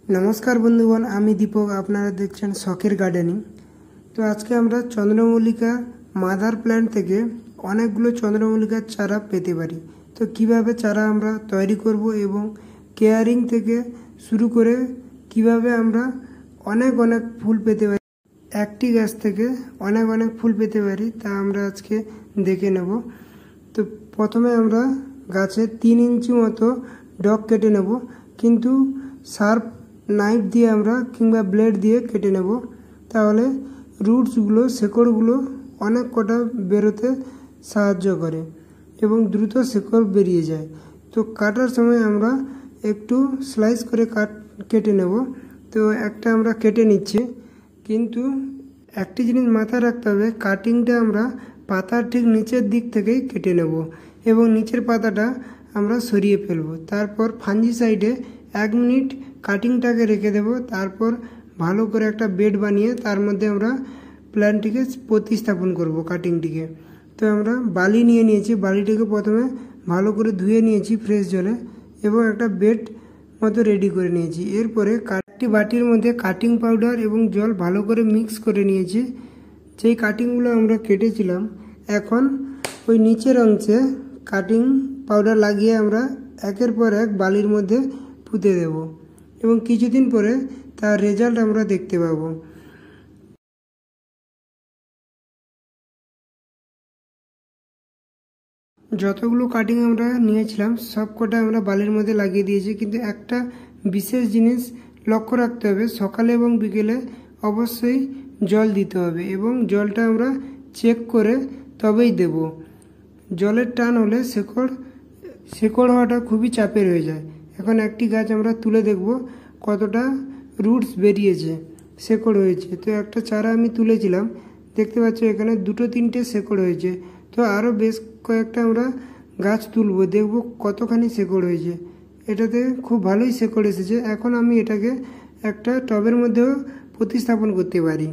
नमस्कार बंधुगण आमी दीपक आपनारा देखছেন শখের गार्डनिंग। तो आज के আমরা চন্দ্রমল্লিকা মাদার প্ল্যান্ট থেকে অনেকগুলো চন্দ্রমল্লিকার চারা পেতে পারি। তো কিভাবে চারা আমরা তৈরি করব এবং কেয়ারিং থেকে শুরু করে কিভাবে আমরা অনেক অনেক ফুল পেতে পারি, একটি গাছ থেকে অনেক অনেক ফুল পেতে পারি তা আমরা আজকে দেখে নেব। তো প্রথমে আমরা গাছে 3 ইঞ্চি মতো ডগ কেটে নেব, কিন্তু শার্প নাইফ দিয়ে আমরা কিংবা ব্লেড দিয়ে কেটে নেব, তাহলে রুটসগুলো শেকড়গুলো অনেক কটা বেরোতে সাহায্য করে এবং দ্রুত শেকড় বেরিয়ে যায়। তো কাটার সময় আমরা একটু স্লাইস করে কেটে নেব। তো একটা আমরা কেটে নিচ্ছি, কিন্তু একটি জিনিস মাথায় রাখতে হবে, কাটিংটা আমরা পাতার ঠিক নিচের দিক থেকেই কেটে নেব এবং নিচের পাতাটা আমরা সরিয়ে ফেলব। তারপর ফাঞ্জিসাইডে 1 মিনিট কাটিংটাকে রেখে দেব, তারপর ভালো করে একটা বেড বানিয়ে তার মধ্যে আমরা প্ল্যান্টটিকে প্রতিস্থাপন করব কাটিংটিকে। তো আমরা বালি নিয়ে নিয়েছি, বালিটিকে প্রথমে ভালো করে ধুয়ে নিয়েছি ফ্রেশ জলে এবং একটা বেড মতো রেডি করে নিয়েছি। এরপরে একটি বাটির মধ্যে কাটিং পাউডার এবং জল ভালো করে মিক্স করে নিয়েছি। যেই কাটিংগুলো আমরা কেটেছিলাম এখন ওই নিচের অংশে কাটিং পাউডার লাগিয়ে আমরা একের পর এক বালির মধ্যে পুঁতে দেব এবং কিছুদিন পরে তার রেজাল্ট আমরা দেখতে পাবো। যতগুলো কাটিং আমরা নিয়েছিলাম সব কটা আমরা বালির মধ্যে লাগিয়ে দিয়েছি, কিন্তু একটা বিশেষ জিনিস লক্ষ্য রাখতে হবে, সকালে এবং বিকেলে অবশ্যই জল দিতে হবে এবং জলটা আমরা চেক করে তবেই দেব। জলের টান হলে শেকড় হওয়াটা খুবই চাপের হয়ে যায়। এখন একটি গাছ আমরা তুলে দেখব কতটা রুটস বেরিয়েছে, শেকড় হয়েছে। তো একটা চারা আমি তুলেছিলাম, দেখতে পাচ্ছ এখানে 2-3টে শেকড় হয়েছে। তো আরও বেশ কয়েকটা আমরা গাছ তুলব, দেখব কতখানি শেকড় হয়েছে। এটাতে খুব ভালোই শেকড় এসেছে। এখন আমি এটাকে একটা টবের মধ্যেও প্রতিস্থাপন করতে পারি।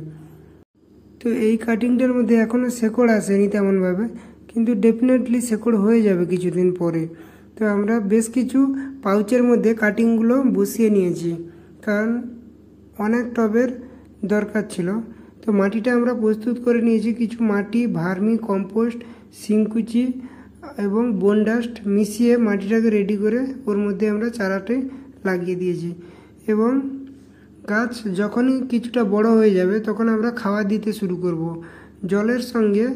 তো এই কাটিংটার মধ্যে এখনও শেকড় আসেনি তেমনভাবে, কিন্তু ডেফিনেটলি শেকড় হয়ে যাবে কিছুদিন পরে। তো আমরা বেশ কিছু পাউচের মধ্যে কাটিংগুলো বসিয়ে নিয়েছি, কারণ অনেক টবের দরকার ছিল। তো মাটিটা আমরা প্রস্তুত করে নিয়েছি, কিছু মাটি, ভার্মি কম্পোস্ট, শিংকুচি এবং বোনডাস্ট মিশিয়ে মাটিটাকে রেডি করে ওর মধ্যে আমরা চারাটি লাগিয়ে দিয়েছি। এবং গাছ যখনই কিছুটা বড় হয়ে যাবে তখন আমরা খাবার দিতে শুরু করব। জলের সঙ্গে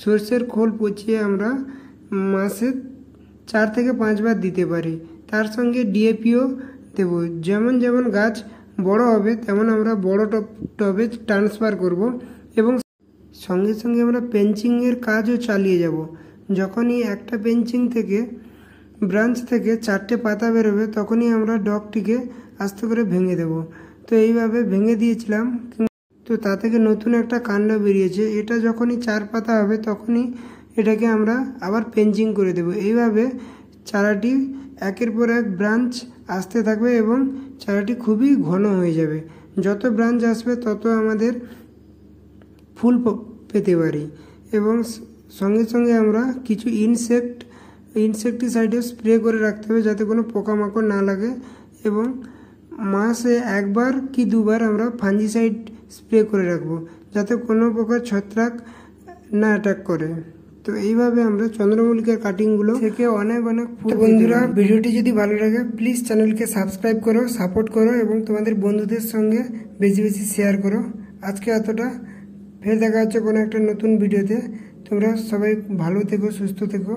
সর্ষের খোল পচিয়ে আমরা মাসে 4 থেকে 5 বার দিতে পারি। তার সঙ্গে ডিএপিও দেব। যেমন যেমন গাছ বড় হবে তেমন আমরা বড় টবে ট্রান্সফার করব এবং সঙ্গে সঙ্গে আমরা পেঞ্চিংয়ের কাজও চালিয়ে যাব। যখনই একটা পেঞ্চিং থেকে ব্রাঞ্চ থেকে 4টে পাতা বেরোবে তখনই আমরা ডগটিকে আস্তে করে ভেঙে দেব। তো এইভাবে ভেঙে দিয়েছিলাম, তো তা থেকে নতুন একটা কাণ্ড বেরিয়েছে। এটা যখনই 4 পাতা হবে তখনই এটাকে আমরা আবার পেঞ্চিং করে দেব। এইভাবে চারাটি একের পর এক ব্রাঞ্চ আসতে থাকবে এবং চারাটি খুবই ঘন হয়ে যাবে। যত ব্রাঞ্চ আসবে তত আমাদের ফুল পেতে পারি। এবং সঙ্গে সঙ্গে আমরা কিছু ইনসেকটিসাইডে স্প্রে করে রাখতে হবে যাতে কোনো পোকামাকড় না লাগে, এবং মাসে 1 বার কি 2 বার আমরা ফাঞ্জিসাইড স্প্রে করে রাখবো যাতে কোনো প্রকার ছত্রাক না অ্যাটাক করে। তো এইভাবে আমরা চন্দ্রমল্লিকার কাটিংগুলো থেকে অনেক অনেক ফুল। বন্ধুরা, ভিডিওটি যদি ভালো লাগে প্লিজ চ্যানেলকে সাবস্ক্রাইব করো, সাপোর্ট করো এবং তোমাদের বন্ধুদের সঙ্গে বেশি বেশি শেয়ার করো। আজকে এতটা, ফের দেখা হচ্ছে কোনো একটা নতুন ভিডিওতে। তোমরা সবাই ভালো থেকো, সুস্থ থেকো।